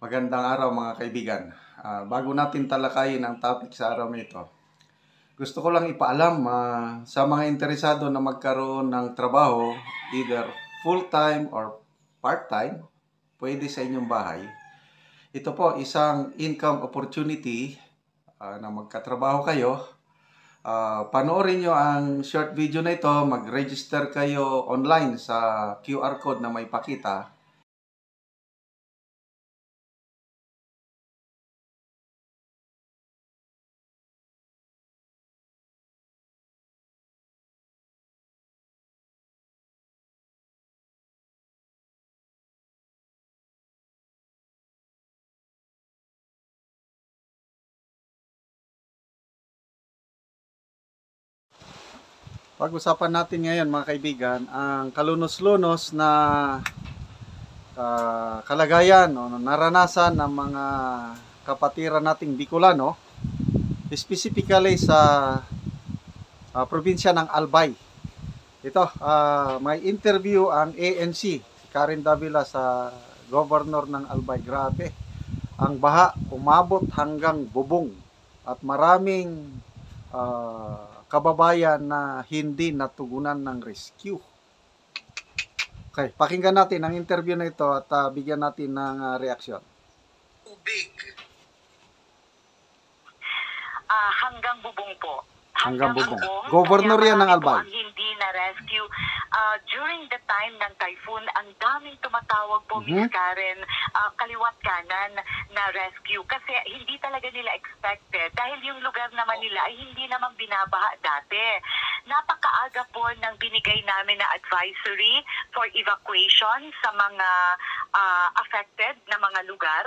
Magandang araw mga kaibigan. Bago natin talakayin ang topic sa araw nito, gusto ko lang ipaalam sa mga interesado na magkaroon ng trabaho, either full-time or part-time, pwede sa inyong bahay. Ito po isang income opportunity na magkatrabaho kayo. Panoorin nyo ang short video na ito, mag-register kayo online sa QR code na may pakita. Pag-usapan natin ngayon mga kaibigan ang kalunos-lunos na kalagayan o naranasan ng mga kapatiran nating Bicolano, specifically sa probinsya ng Albay. Ito, may interview ang ANC, si Karen Davila sa governor ng Albay. Grabe, ang baha umabot hanggang bubong at maraming kababayan na hindi natugunan ng rescue. Okay, pakinggan natin ang interview na ito at bigyan natin ng reaksyon. Tubig. Hanggang bubong po. Hanggang bubong. Governor yan ng Albay. Hindi na rescue. During the time ng typhoon, ang daming tumatawag po, Miss Karen, kaliwat kanan na rescue. Kasi hindi talaga nila expected. Dahil yung lugar naman nila ay hindi naman binabaha dati. Napakaaga po ng binigay namin na advisory for evacuation sa mga affected na mga lugar.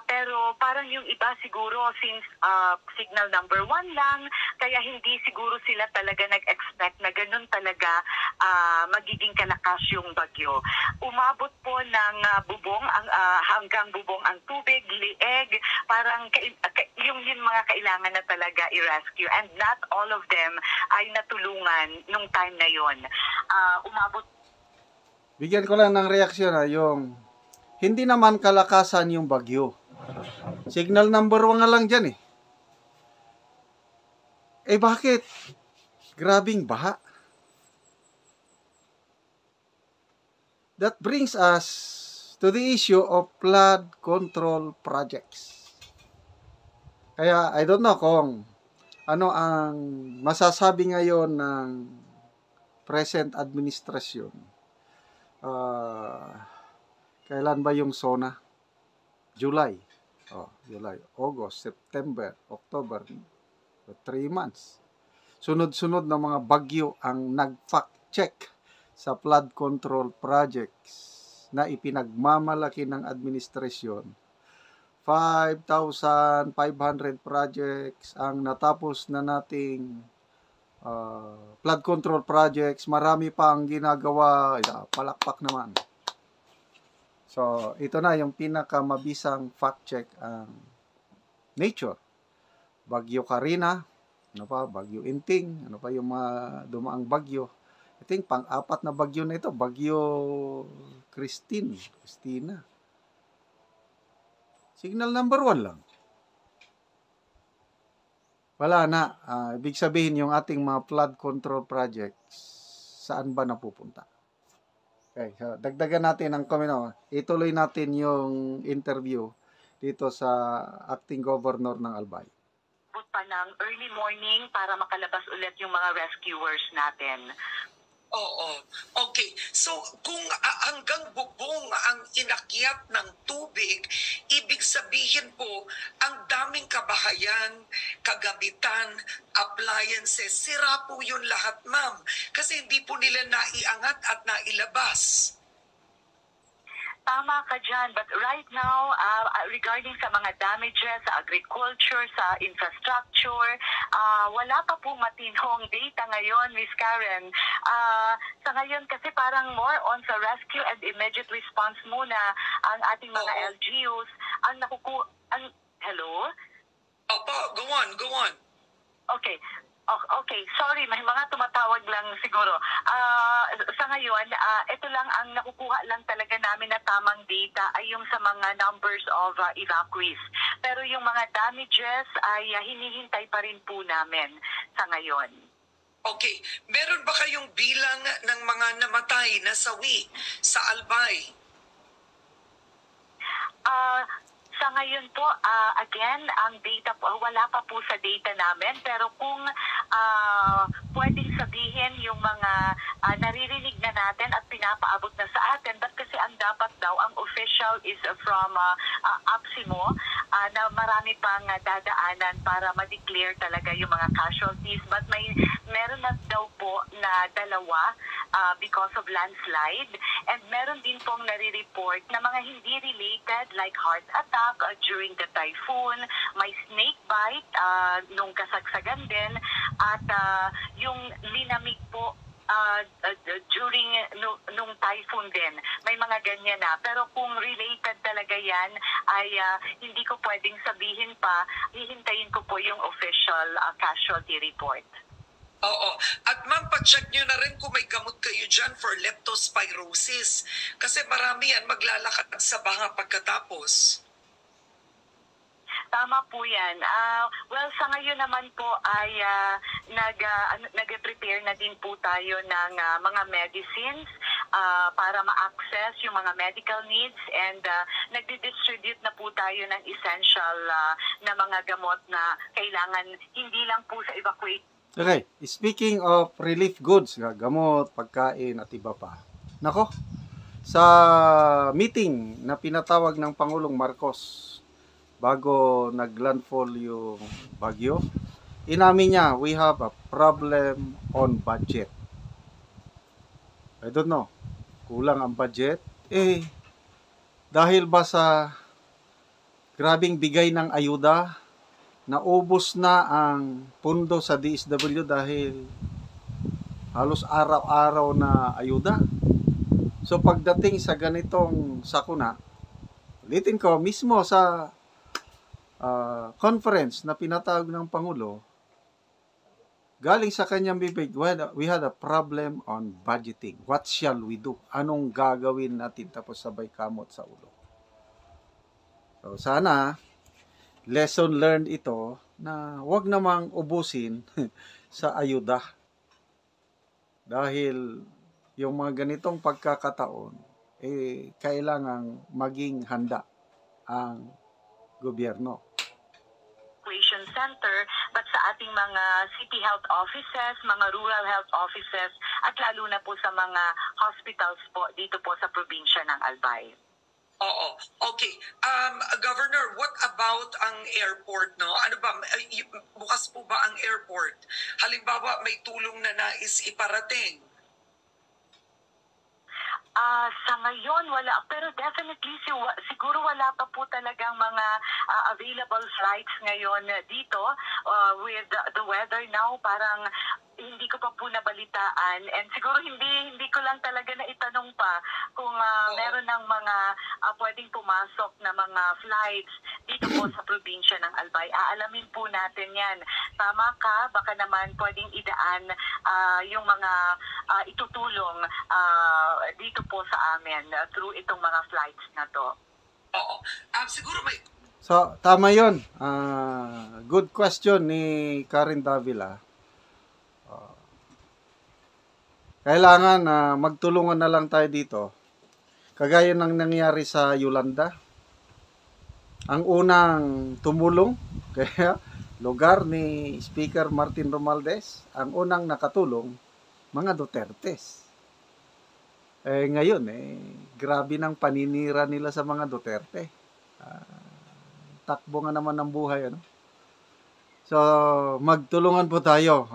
Pero parang yung iba siguro since signal number 1 lang, kaya hindi siguro sila talaga nag-expect na ganun talaga magiging kalakas yung bagyo. Umabot po ng bubong hanggang bubong ang tubig, lieg, parang yung mga kailangan na talaga i-rescue, and not all of them ay natulungan nung time na yon. Umabot. Bigyan ko lang ng reaksyon yung hindi naman kalakasan yung bagyo. Signal number 1 nga lang dyan eh. Bakit? Grabing baha. That brings us to the issue of flood control projects. Kaya I don't know kung ano ang masasabi ngayon ng present administrasyon. Kailan ba yung SONA? July. July, August, September, October. 3 months. Sunod-sunod na mga bagyo ang nag-fact check sa flood control projects na ipinagmamalaki ng administrasyon. 5,500 projects ang natapos na nating flood control projects. Marami pa ang ginagawa. Palakpak naman. So, ito na yung pinakamabisang fact check ang nature. Bagyo Karina, Bagyo Inting, pa yung mga dumaang bagyo. I think pang-apat na bagyo na ito, Bagyo Christina. Signal number 1 lang. Wala na. Ibig sabihin yung ating mga flood control projects, saan ba napupunta? Okay, so dagdagan natin ang comment. Ituloy natin yung interview dito sa acting governor ng Albay. Pa ng early morning para makalabas ulit yung mga rescuers natin. Oo. Okay. So, kung hanggang bubong ang inakyat ng tubig, ibig sabihin po, ang daming kabahayan, kagamitan, appliances, sira po yun lahat, ma'am. Kasi hindi po nila naiangat at nailabas. Tama ka dyan. But right now, regarding sa mga damages sa agriculture, sa infrastructure, wala pa po matinong data ngayon, Miss Karen. Sa ngayon kasi parang more on sa rescue and immediate response muna ang ating mga LGUs. Hello? Opo, go on. Okay. Okay, sorry, may mga tumatawag lang siguro. Sa ngayon, ito lang ang nakukuha lang talaga namin na tamang data ay yung sa mga numbers of evacuees. Pero yung mga damages ay hinihintay pa rin po namin sa ngayon. Okay, meron ba kayong bilang ng mga namatay na sawi sa Albay? Sa ngayon po, again, ang data po, wala pa po sa data namin. Pero kung pwedeng sabihin yung mga naririnig na natin at pinapaabot na sa atin, but kasi ang dapat daw, ang official is from APSIMO, na marami pang dadaanan para ma-declare talaga yung mga casualties. But meron na daw po na 2 because of landslide. And meron din pong nare-report na mga hindi related like heart attack during the typhoon, may snake bite nung kasagsagan din, at yung linamig po during nung typhoon din. May mga ganyan na. Pero kung related talaga yan, ay hindi ko pwedeng sabihin pa. Hihintayin ko po yung official casualty report. Oo. At ma'am, pa-check nyo na rin kung may gamot kayo dyan for leptospirosis. Kasi marami yan maglalakad sa banga pagkatapos. Tama po yan. Well, sa ngayon naman po ay nag-prepare na din po tayo ng mga medicines para ma-access yung mga medical needs, and nagdi-distribute na po tayo ng essential na mga gamot na kailangan hindi lang po sa evacuate. Okay, speaking of relief goods, gamot, pagkain at iba pa. Nako, sa meeting na pinatawag ng Pangulong Marcos bago naglandfall yung bagyo, inamin niya, we have a problem on budget. I don't know, kulang ang budget. Dahil ba sa grabing bigay ng ayuda, naubos na ang pundo sa DSWD dahil halos araw-araw na ayuda. So pagdating sa ganitong sakuna, ulitin ko, mismo sa conference na pinatawag ng Pangulo, galing sa kanyang bibig, we had a problem on budgeting. What shall we do? Anong gagawin natin? Tapos sabay kamot sa ulo. So sana, lesson learned ito na wag namang ubusin sa ayuda. Dahil yung mga ganitong pagkakataon, kailangang maging handa ang gobyerno. Center, but sa ating mga city health offices, mga rural health offices, at lalo na po sa mga hospitals po dito po sa probinsya ng Albay. Oo. Okay. Governor, what about ang airport, no? Ano ba, bukas po ba ang airport? Halimbawa, may tulong na nais iparating. Sa ngayon, wala. Pero definitely, siguro wala pa po talagang mga available flights ngayon dito. With the weather now, parang hindi ko pa po nabalitaan. And siguro hindi ko lang talaga na itanong pa kung meron ng mga pwedeng pumasok na mga flights dito po sa probinsya ng Albay. Aalamin po natin yan. Tama ka, baka naman pwedeng idaan yung mga itutulong dito po sa amin through itong mga flights na to. Oo. Siguro may... So, tama yun. Good question ni Karen Davila. Kailangan magtulungan na lang tayo dito. Kagaya ng nangyari sa Yolanda. Ang unang tumulong, kaya lugar ni Speaker Martin Romualdez, ang unang nakatulong, mga Dutertes. Ngayon, grabe ng paninira nila sa mga Duterte. Takbo nga naman ng buhay, ano? So, magtulungan po tayo.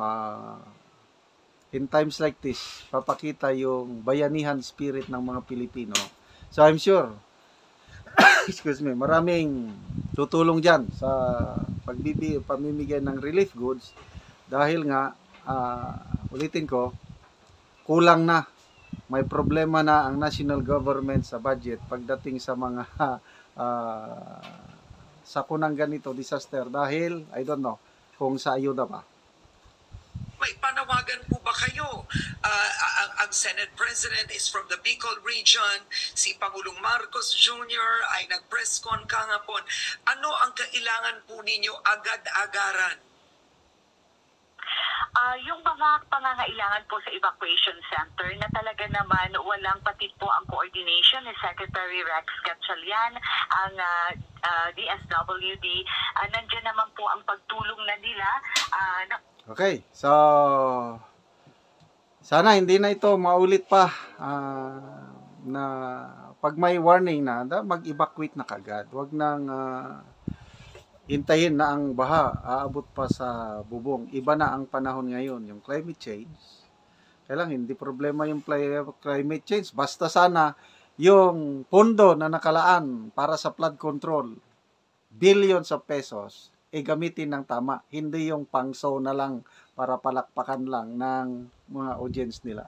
In times like this, papakita yung bayanihan spirit ng mga Pilipino. So, I'm sure, maraming tutulong dyan sa pamimigay ng relief goods dahil nga, ulitin ko, kulang na. May problema na ang national government sa budget pagdating sa mga sakunang ganito, disaster, dahil, I don't know, kung sa ayuda pa. may panawagan po ba kayo? Ang Senate President is from the Bicol region. Si Pangulong Marcos Jr. ay nag-press con kahapon. Ano ang kailangan po ninyo agad-agaran? Yung mga pangangailangan po sa evacuation center na talaga naman walang patid po ang coordination ni Secretary Rex Gatchalian, ang DSWD. Nandiyan naman po ang pagtulong na nila. Okay, so sana hindi na ito maulit pa na pag may warning na, mag-evacuate na kagad. Huwag nang hintayin na ang baha aabot pa sa bubong. Iba na ang panahon ngayon, yung climate change. Kaya lang, hindi problema yung climate change. Basta sana yung pondo na nakalaan para sa flood control, billions of pesos, gamitin ng tama. Hindi yung pang-show na lang para palakpakan lang ng mga audience nila.